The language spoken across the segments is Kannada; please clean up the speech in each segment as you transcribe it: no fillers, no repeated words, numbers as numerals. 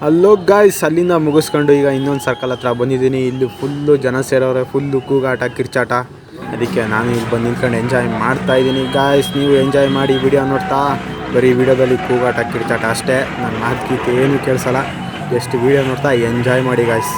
ಅಲ್ಲೋ ಗಾಯ್ಸ್, ಅಲ್ಲಿಂದ ಮುಗಿಸ್ಕೊಂಡು ಈಗ ಇನ್ನೊಂದು ಸರ್ಕಲ್ ಹತ್ರ ಬಂದಿದ್ದೀನಿ. ಇಲ್ಲಿ ಫುಲ್ಲು ಜನ ಸೇರೋರೆ, ಫುಲ್ಲು ಕೂಗಾಟ ಕಿರ್ಚಾಟ. ಅದಕ್ಕೆ ನಾನು ಇಲ್ಲಿ ಬಂದು ನಿಂತ್ಕೊಂಡು ಎಂಜಾಯ್ ಮಾಡ್ತಾಯಿದ್ದೀನಿ ಗಾಯ್ಸ್. ನೀವು ಎಂಜಾಯ್ ಮಾಡಿ ವಿಡಿಯೋ ನೋಡ್ತಾ. ಬರೀ ವಿಡಿಯೋದಲ್ಲಿ ಕೂಗಾಟ ಕಿರ್ಚಾಟ ಅಷ್ಟೇ, ನನ್ನ ಮಾತುಗೀತೆ ಏನೂ ಕೇಳಿಸಲ್ಲ. ಎಷ್ಟು ವಿಡಿಯೋ ನೋಡ್ತಾ ಎಂಜಾಯ್ ಮಾಡಿ ಗಾಯ್ಸ್.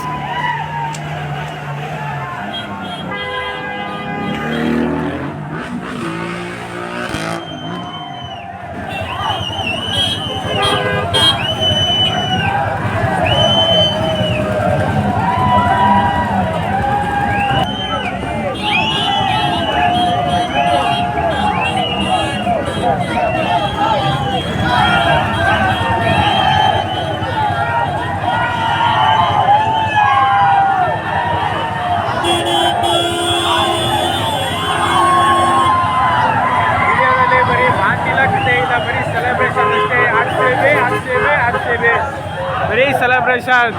Very celebration.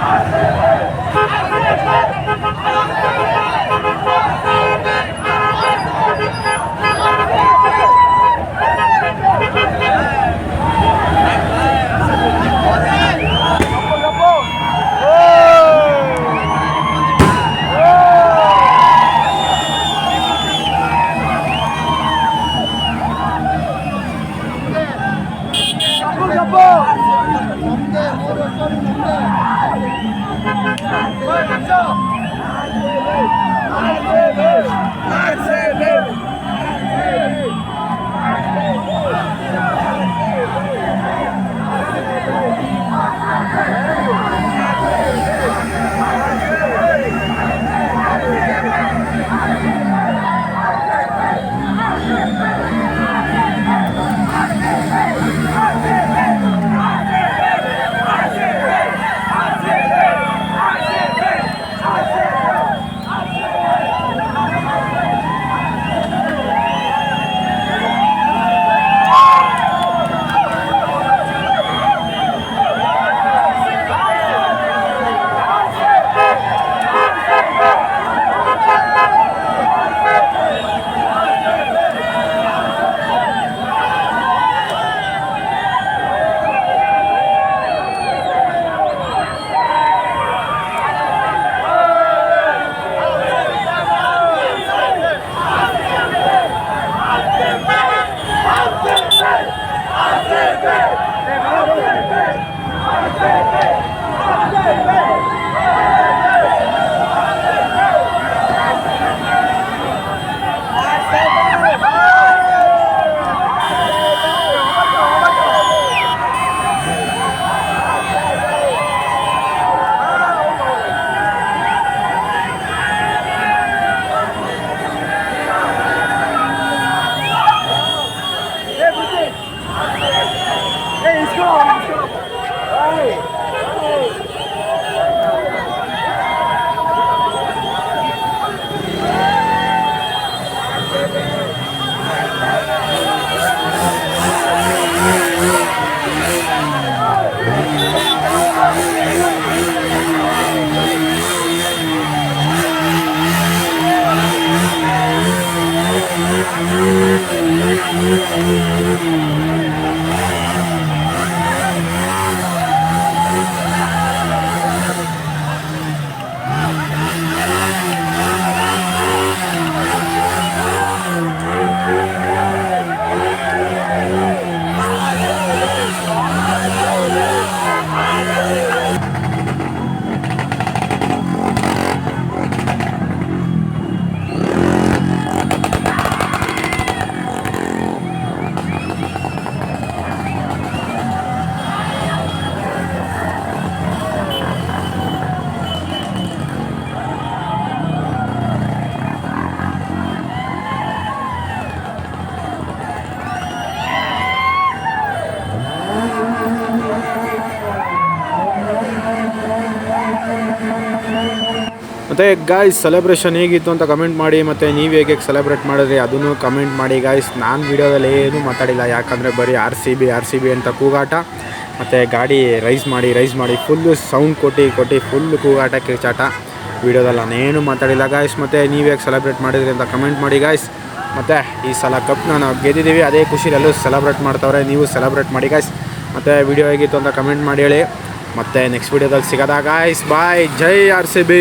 ಮತ್ತು ಗಾಯ್ಸ್ ಸೆಲೆಬ್ರೇಷನ್ ಹೇಗಿತ್ತು ಅಂತ ಕಮೆಂಟ್ ಮಾಡಿ. ಮತ್ತು ನೀವು ಹೇಗೆ ಸೆಲೆಬ್ರೇಟ್ ಮಾಡಿದ್ರಿ ಅದನ್ನು ಕಮೆಂಟ್ ಮಾಡಿ ಗಾಯ್ಸ್. ನಾನು ವೀಡಿಯೋದಲ್ಲಿ ಏನೂ ಮಾತಾಡಿಲ್ಲ, ಯಾಕಂದರೆ ಬರೀ ಆರ್ ಸಿ ಬಿ ಅಂತ ಕೂಗಾಟ. ಮತ್ತು ಗಾಡಿ ರೈಸ್ ಮಾಡಿ ಫುಲ್ಲು ಸೌಂಡ್ ಕೊಟ್ಟು ಫುಲ್ಲು ಕೂಗಾಟ ಕಿರ್ಚಾಟ. ವೀಡಿಯೋದಲ್ಲಿ ನಾನೇನು ಮಾತಾಡಿಲ್ಲ ಗಾಯ್ಸ್. ಮತ್ತು ನೀವು ಹೇಗೆ ಸೆಲೆಬ್ರೇಟ್ ಮಾಡಿದ್ರಿ ಅಂತ ಕಮೆಂಟ್ ಮಾಡಿ ಗಾಯ್ಸ್. ಮತ್ತು ಈ ಸಲ ಕಪ್ನ ನಾವು ಗೆದ್ದಿದ್ದೀವಿ, ಅದೇ ಖುಷಿಯಲ್ಲೂ ಸೆಲೆಬ್ರೇಟ್ ಮಾಡ್ತಾವ್ರೆ. ನೀವು ಸೆಲೆಬ್ರೇಟ್ ಮಾಡಿ ಗಾಯ್ಸ್. ಮತ್ತು ವೀಡಿಯೋ ಹೇಗಿತ್ತು ಅಂತ ಕಮೆಂಟ್ ಮಾಡಿ ಹೇಳಿ. ಮತ್ತು ನೆಕ್ಸ್ಟ್ ವೀಡಿಯೋದಲ್ಲಿ ಸಿಗೋದಾ ಗಾಯ್ಸ್ ಬಾಯ್ ಜೈ RCB.